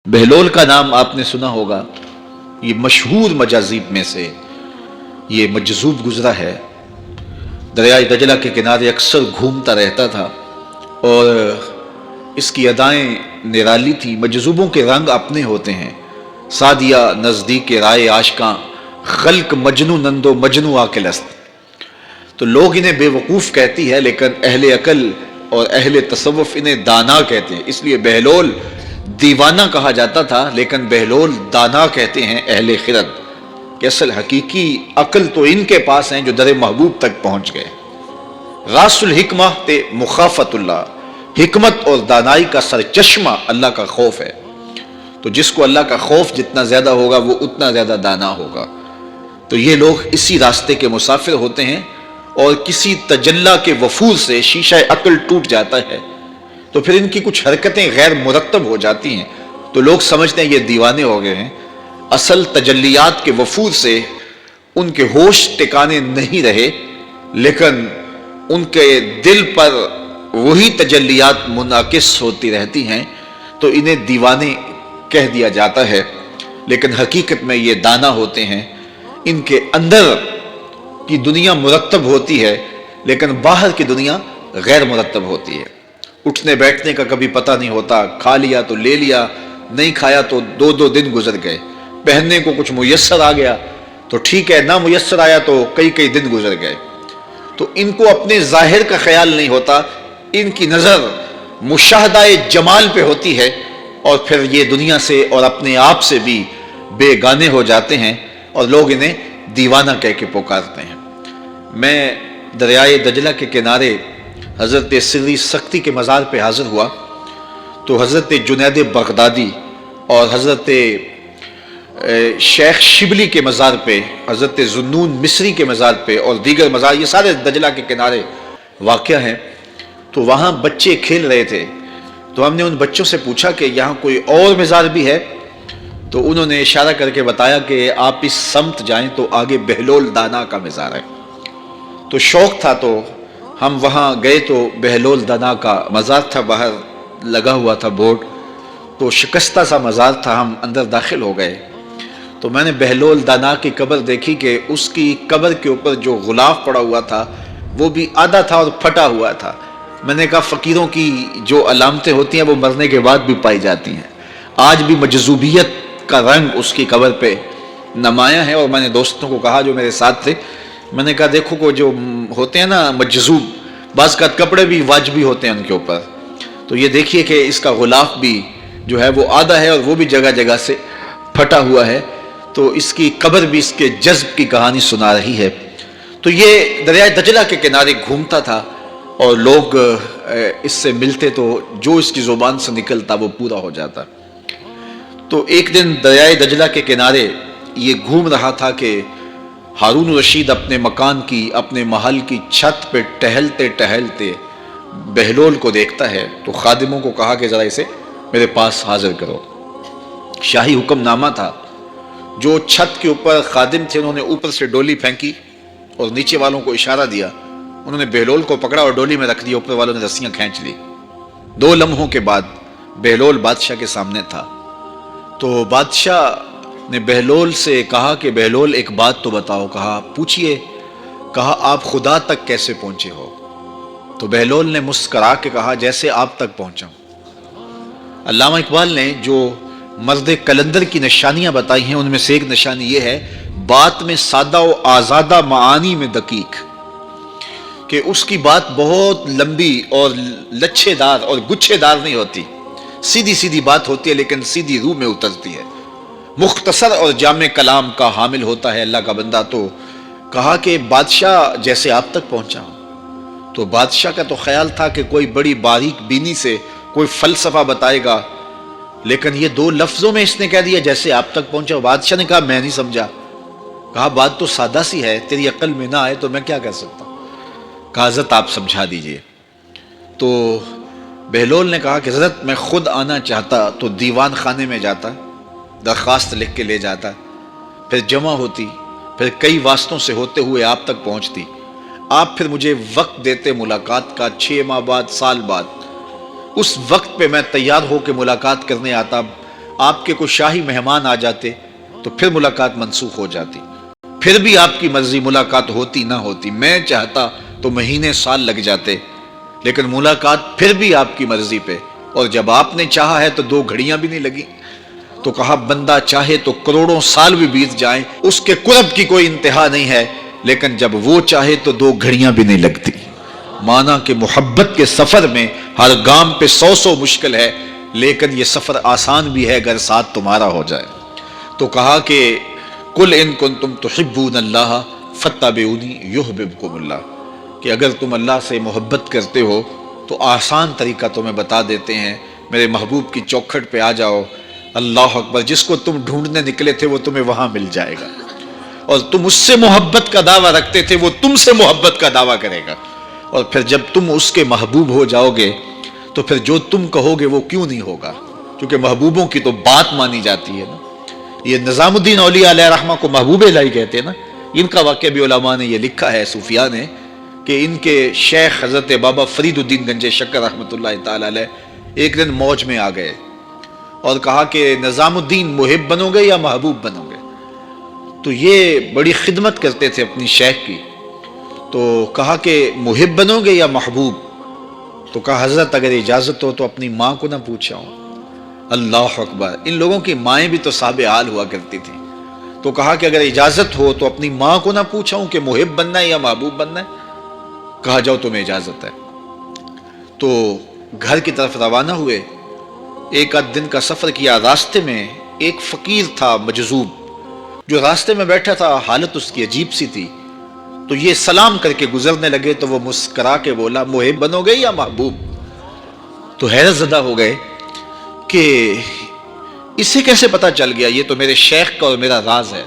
بہلول کا نام آپ نے سنا ہوگا، یہ مشہور مجاذیب میں سے یہ مجذوب گزرا ہے۔ دریائے دجلہ کے کنارے اکثر گھومتا رہتا تھا اور اس کی ادائیں نرالی تھی۔ مجذوبوں کے رنگ اپنے ہوتے ہیں، سادیہ نزدیک رائے عاشقاں، خلق مجنو نندو مجنو آکل است۔ تو لوگ انہیں بے وقوف کہتی ہے، لیکن اہل عقل اور اہل تصوف انہیں دانا کہتے ہیں۔ اس لیے بہلول دیوانہ کہا جاتا تھا، لیکن بہلول دانا کہتے ہیں اہل خرد، کہ اصل حقیقی عقل تو ان کے پاس ہیں جو در محبوب تک پہنچ گئے۔ راس الحکمہ تے مخافت اللہ، حکمت اور دانائی کا سرچشمہ اللہ کا خوف ہے۔ تو جس کو اللہ کا خوف جتنا زیادہ ہوگا وہ اتنا زیادہ دانا ہوگا۔ تو یہ لوگ اسی راستے کے مسافر ہوتے ہیں، اور کسی تجلی کے وفور سے شیشہ عقل ٹوٹ جاتا ہے تو پھر ان کی کچھ حرکتیں غیر مرتب ہو جاتی ہیں، تو لوگ سمجھتے ہیں یہ دیوانے ہو گئے ہیں۔ اصل تجلیات کے وفور سے ان کے ہوش ٹکانے نہیں رہے، لیکن ان کے دل پر وہی تجلیات منعکس ہوتی رہتی ہیں، تو انہیں دیوانے کہہ دیا جاتا ہے، لیکن حقیقت میں یہ دانا ہوتے ہیں۔ ان کے اندر کی دنیا مرتب ہوتی ہے، لیکن باہر کی دنیا غیر مرتب ہوتی ہے۔ اٹھنے بیٹھنے کا کبھی پتہ نہیں ہوتا، کھا لیا تو لے لیا، نہیں کھایا تو دو دو دن گزر گئے، پہننے کو کچھ میسر آ گیا تو ٹھیک ہے، نہ میسر آیا تو کئی کئی دن گزر گئے۔ تو ان کو اپنے ظاہر کا خیال نہیں ہوتا، ان کی نظر مشاہدہ جمال پہ ہوتی ہے، اور پھر یہ دنیا سے اور اپنے آپ سے بھی بے گانے ہو جاتے ہیں، اور لوگ انہیں دیوانہ کہہ کے پکارتے ہیں۔ میں دریائے دجلہ کے کنارے حضرت سری سختی کے مزار پہ حاضر ہوا تو حضرت جنید بغدادی اور حضرت شیخ شبلی کے مزار پہ، حضرت ذوالنون مصری کے مزار پہ اور دیگر مزار، یہ سارے دجلہ کے کنارے واقع ہیں۔ تو وہاں بچے کھیل رہے تھے، تو ہم نے ان بچوں سے پوچھا کہ یہاں کوئی اور مزار بھی ہے؟ تو انہوں نے اشارہ کر کے بتایا کہ آپ اس سمت جائیں تو آگے بہلول دانا کا مزار ہے۔ تو شوق تھا تو ہم وہاں گئے، تو بہلول دانا کا مزار تھا، باہر لگا ہوا تھا بورڈ، تو شکستہ سا مزار تھا، ہم اندر داخل ہو گئے تو میں نے بہلول دانا کی قبر دیکھی کہ اس کی قبر کے اوپر جو غلاف پڑا ہوا تھا وہ بھی آدھا تھا اور پھٹا ہوا تھا۔ میں نے کہا فقیروں کی جو علامتیں ہوتی ہیں وہ مرنے کے بعد بھی پائی جاتی ہیں، آج بھی مجذوبیت کا رنگ اس کی قبر پہ نمایاں ہے۔ اور میں نے دوستوں کو کہا جو میرے ساتھ تھے، میں نے کہا دیکھو کو جو ہوتے ہیں نا مجذوب، بعض کا کپڑے بھی واجبی ہوتے ہیں ان کے اوپر، تو یہ دیکھیے کہ اس کا غلاف بھی جو ہے وہ آدھا ہے اور وہ بھی جگہ جگہ سے پھٹا ہوا ہے، تو اس کی قبر بھی اس کے جذب کی کہانی سنا رہی ہے۔ تو یہ دریائے دجلہ کے کنارے گھومتا تھا اور لوگ اس سے ملتے تو جو اس کی زبان سے نکلتا وہ پورا ہو جاتا۔ تو ایک دن دریائے دجلہ کے کنارے یہ گھوم رہا تھا کہ ہارون رشید اپنے مکان کی، اپنے محل کی چھت پہ ٹہلتے ٹہلتے بہلول کو دیکھتا ہے، تو خادموں کو کہا کہ ذرا اسے میرے پاس حاضر کرو۔ شاہی حکم نامہ تھا، جو چھت کے اوپر خادم تھے انہوں نے اوپر سے ڈولی پھینکی اور نیچے والوں کو اشارہ دیا، انہوں نے بہلول کو پکڑا اور ڈولی میں رکھ دیا، اوپر والوں نے رسیاں کھینچ لی۔ 2 لمحوں کے بعد بہلول بادشاہ کے سامنے تھا۔ تو بادشاہ نے بہلول سے کہا کہ بہلول ایک بات تو بتاؤ، کہا پوچھئے، کہا آپ خدا تک کیسے پہنچے ہو؟ تو بہلول نے مسکرا کے کہا جیسے آپ تک پہنچا ہوں۔ علامہ اقبال نے جو مرد کلندر کی نشانیاں بتائی ہیں ان میں سے ایک نشانی یہ ہے، بات میں سادہ و آزادہ معانی میں دقیق، کہ اس کی بات بہت لمبی اور لچھے دار اور گچھے دار نہیں ہوتی، سیدھی سیدھی بات ہوتی ہے لیکن سیدھی روح میں اترتی ہے۔ مختصر اور جامع کلام کا حامل ہوتا ہے اللہ کا بندہ۔ تو کہا کہ بادشاہ جیسے آپ تک پہنچا ہوں۔ تو بادشاہ کا تو خیال تھا کہ کوئی بڑی باریک بینی سے کوئی فلسفہ بتائے گا، لیکن یہ 2 لفظوں میں اس نے کہہ دیا جیسے آپ تک پہنچا۔ بادشاہ نے کہا میں نہیں سمجھا، کہا بات تو سادہ سی ہے، تیری عقل میں نہ آئے تو میں کیا کر سکتا ہوں، کہا حضرت آپ سمجھا دیجئے۔ تو بہلول نے کہا کہ حضرت میں خود آنا چاہتا تو دیوان خانے میں جاتا، درخواست لکھ کے لے جاتا، پھر جمع ہوتی، پھر کئی واسطوں سے ہوتے ہوئے آپ تک پہنچتی، آپ پھر مجھے وقت دیتے ملاقات کا، 6 ماہ بعد، سال بعد، اس وقت پہ میں تیار ہو کے ملاقات کرنے آتا، آپ کے کوئی شاہی مہمان آ جاتے تو پھر ملاقات منسوخ ہو جاتی، پھر بھی آپ کی مرضی ملاقات ہوتی نہ ہوتی، میں چاہتا تو مہینے سال لگ جاتے، لیکن ملاقات پھر بھی آپ کی مرضی پہ، اور جب آپ نے چاہا ہے تو 2 گھڑیاں بھی نہیں لگی۔ تو کہا بندہ چاہے تو کروڑوں سال بھی بیت جائیں، اس کے قرب کی کوئی انتہا نہیں ہے، لیکن جب وہ چاہے تو 2 گھڑیاں بھی نہیں لگتی۔ مانا کہ محبت کے سفر میں ہر گام پہ 100 مشکل ہے، لیکن یہ سفر آسان بھی ہے اگر ساتھ تمہارا ہو جائے۔ تو کہا کہ قل ان کنتم تحبون اللہ فاتبعونی یحببکم اللہ، کہ اگر تم اللہ سے محبت کرتے ہو تو آسان طریقہ تمہیں بتا دیتے ہیں، میرے محبوب کی چوکھٹ پہ آ جاؤ، اللہ اکبر، جس کو تم ڈھونڈنے نکلے تھے وہ تمہیں وہاں مل جائے گا، اور تم اس سے محبت کا دعویٰ رکھتے تھے وہ تم سے محبت کا دعویٰ کرے گا، اور پھر جب تم اس کے محبوب ہو جاؤ گے تو پھر جو تم کہو گے وہ کیوں نہیں ہوگا، کیونکہ محبوبوں کی تو بات مانی جاتی ہے نا۔ یہ نظام الدین اولیاء علیہ رحمہ کو محبوب الہی کہتے ہیں نا، ان کا واقعہ بھی علماء نے یہ لکھا ہے، صوفیاء نے، کہ ان کے شیخ حضرت بابا فرید الدین گنج شکر رحمۃ اللہ تعالی علیہ ایک دن موج میں آ گئے اور کہا کہ نظام الدین محب بنو گے یا محبوب بنو گے؟ تو یہ بڑی خدمت کرتے تھے اپنی شیخ کی، تو کہا کہ محب بنو گے یا محبوب؟ تو کہا حضرت اگر اجازت ہو تو اپنی ماں کو نہ پوچھاؤں۔ اللہ اکبر، ان لوگوں کی مائیں بھی تو صاحب حال ہوا کرتی تھی۔ تو کہا کہ اگر اجازت ہو تو اپنی ماں کو نہ پوچھاؤں کہ محب بننا ہے یا محبوب بننا ہے؟ کہا جاؤ تمہیں اجازت ہے۔ تو گھر کی طرف روانہ ہوئے، ایک آدھ دن کا سفر کیا، راستے میں ایک فقیر تھا مجذوب جو راستے میں بیٹھا تھا، حالت اس کی عجیب سی تھی، تو یہ سلام کر کے گزرنے لگے تو وہ مسکرا کے بولا محب بنو گے یا محبوب؟ تو حیرت زدہ ہو گئے کہ اسے کیسے پتا چل گیا، یہ تو میرے شیخ کا اور میرا راز ہے۔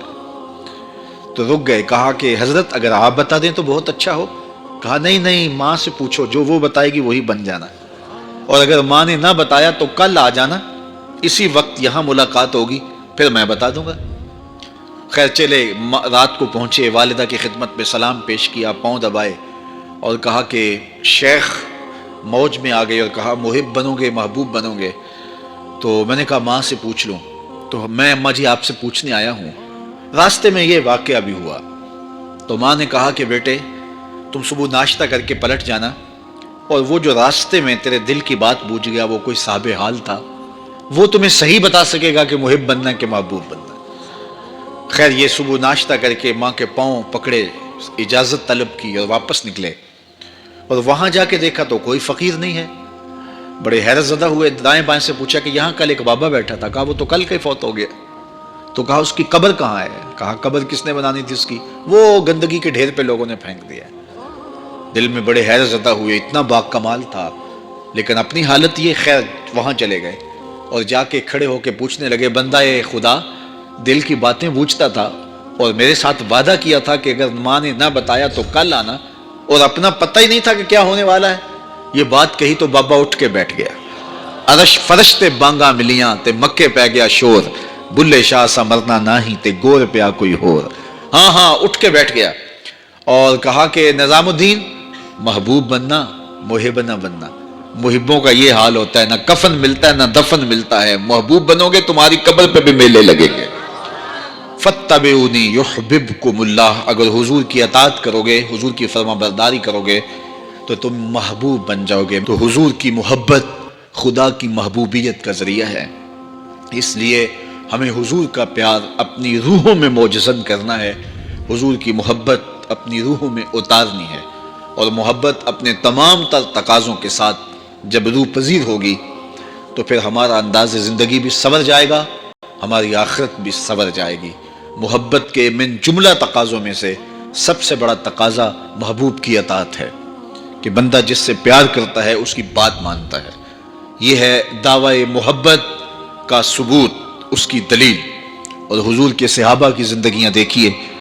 تو رک گئے، کہا کہ حضرت اگر آپ بتا دیں تو بہت اچھا ہو۔ کہا نہیں نہیں، ماں سے پوچھو، جو وہ بتائے گی وہی بن جانا، اور اگر ماں نے نہ بتایا تو کل آ جانا، اسی وقت یہاں ملاقات ہوگی، پھر میں بتا دوں گا۔ خیر چلے، رات کو پہنچے، والدہ کی خدمت میں سلام پیش کیا، پاؤں دبائے اور کہا کہ شیخ موج میں آ گئے اور کہا محب بنو گے محبوب بنو گے؟ تو میں نے کہا ماں سے پوچھ لوں۔ تو میں اماں جی آپ سے پوچھنے آیا ہوں، راستے میں یہ واقعہ بھی ہوا۔ تو ماں نے کہا کہ بیٹے تم صبح ناشتہ کر کے پلٹ جانا، اور وہ جو راستے میں تیرے دل کی بات بوجھ گیا وہ کوئی صاحب حال تھا، وہ تمہیں صحیح بتا سکے گا کہ محب بننا ہے کہ محبوب بننا۔ خیر یہ صبح ناشتہ کر کے ماں کے پاؤں پکڑے، اجازت طلب کی اور واپس نکلے، اور وہاں جا کے دیکھا تو کوئی فقیر نہیں ہے۔ بڑے حیرت زدہ ہوئے، دائیں بائیں سے پوچھا کہ یہاں کل ایک بابا بیٹھا تھا، کہا وہ تو کل کے فوت ہو گیا۔ تو کہا اس کی قبر کہاں ہے؟ کہا قبر کس نے بنانی تھی اس کی؟ وہ گندگی کے ڈھیر پہ لوگوں نے پھینک دیا۔ دل میں بڑے حیرت زدہ ہوئے، اتنا با کمال تھا، لیکن اپنی حالت یہ، خیر وہاں چلے گئے اور جا کے کھڑے ہو کے پوچھنے لگے بندہ خدا دل کی باتیں بوجھتا تھا اور میرے ساتھ وعدہ کیا تھا کہ اگر ماں نے نہ بتایا تو کل آنا، اور اپنا پتہ ہی نہیں تھا کہ کیا ہونے والا ہے۔ یہ بات کہی تو بابا اٹھ کے بیٹھ گیا، عرش فرش تے بانگا ملیاں تے مکے پہ گیا شور، بلے شاہ سا مرنا ناہی تے گور پیا کوئی ہور۔ ہاں اٹھ کے بیٹھ گیا اور کہا کہ نظام الدین محبوب بننا محب نہ بننا، محبوں کا یہ حال ہوتا ہے، نہ کفن ملتا ہے نہ دفن ملتا ہے، محبوب بنو گے تمہاری قبر پہ بھی میلے لگیں گے۔ فاتبعونی یحببکم اللہ، اگر حضور کی اطاعت کرو گے، حضور کی فرما برداری کرو گے تو تم محبوب بن جاؤ گے۔ تو حضور کی محبت خدا کی محبوبیت کا ذریعہ ہے، اس لیے ہمیں حضور کا پیار اپنی روحوں میں موجزن کرنا ہے، حضور کی محبت اپنی روحوں میں اتارنی ہے، اور محبت اپنے تمام تر تقاضوں کے ساتھ جب روح پذیر ہوگی تو پھر ہمارا انداز زندگی بھی سنور جائے گا، ہماری آخرت بھی سنور جائے گی۔ محبت کے من جملہ تقاضوں میں سے سب سے بڑا تقاضا محبوب کی اطاعت ہے، کہ بندہ جس سے پیار کرتا ہے اس کی بات مانتا ہے۔ یہ ہے دعوی محبت کا ثبوت، اس کی دلیل۔ اور حضور کے صحابہ کی زندگیاں دیکھیے،